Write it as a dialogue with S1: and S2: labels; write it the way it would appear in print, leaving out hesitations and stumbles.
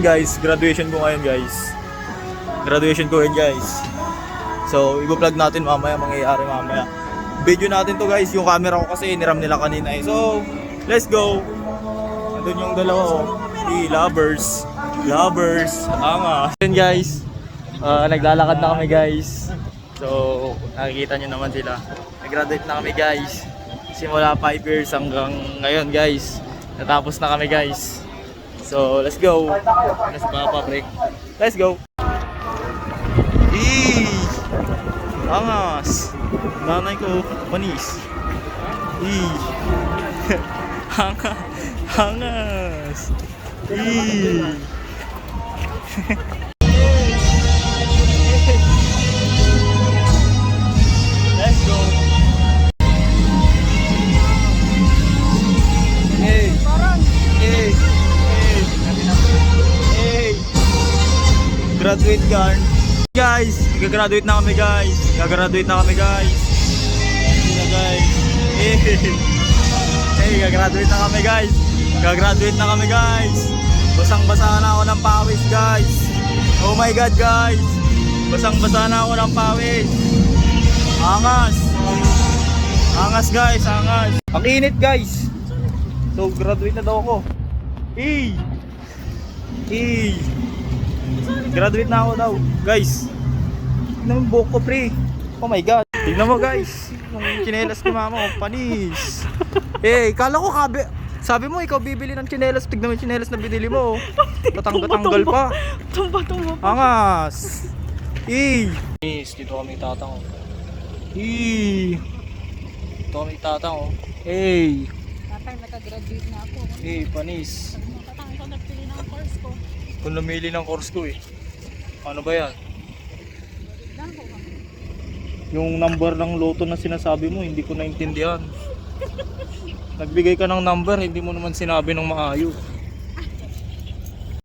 S1: Guys, graduation ko ngayon guys. Graduation ko ngayon guys. So, i-vlog natin mamaya, mangyayari mamaya. Video natin to guys, yung camera ko kasi iniram nila kanina eh. So, let's go. Nandun yung dalawa oh. Lovers. Lovers. Yun guys. Naglalakad na kami guys. So, nakikita nyo naman sila. Nag-graduate na kami guys. Simula 5 years hanggang ngayon guys. Natapos na kami guys. So, let's go. Let's papa break. Let's go. Angas. Nanay ko, panis. Angas. Let's go. Graduate guard. Guys, gagraduate na kami guys. Gagraduate na kami guys. Gagraduate na kami guys. Gagraduate na kami guys. Basang-basa na ako ng pawis guys. Oh my god guys. Basang-basa na ako ng pawis. Angas. Angas guys, angas. Ang init guys. So graduate na daw ako. Graduate na ako daw. Guys, tignan mo buhok ko pre. Oh my god. Tignan mo guys. Yung tsinelas ni mama ko, panis. Kala ko sabi mo ikaw bibili ng tsinelas. Tignan mo yung tsinelas na binili mo. Tatanggal pa. Tumba pa. Angas. Panis, dito kami tatang. Dito kami tatang.
S2: Tatay, nakagraduate na ako.
S1: Panis.
S2: Tatang, ikaw nagpili ng course ko.
S1: Kung namili ng course ko ano ba yan? Yung number ng loto na sinasabi mo, hindi ko naintindihan. Nagbigay ka ng number, hindi mo naman sinabi ng maayos.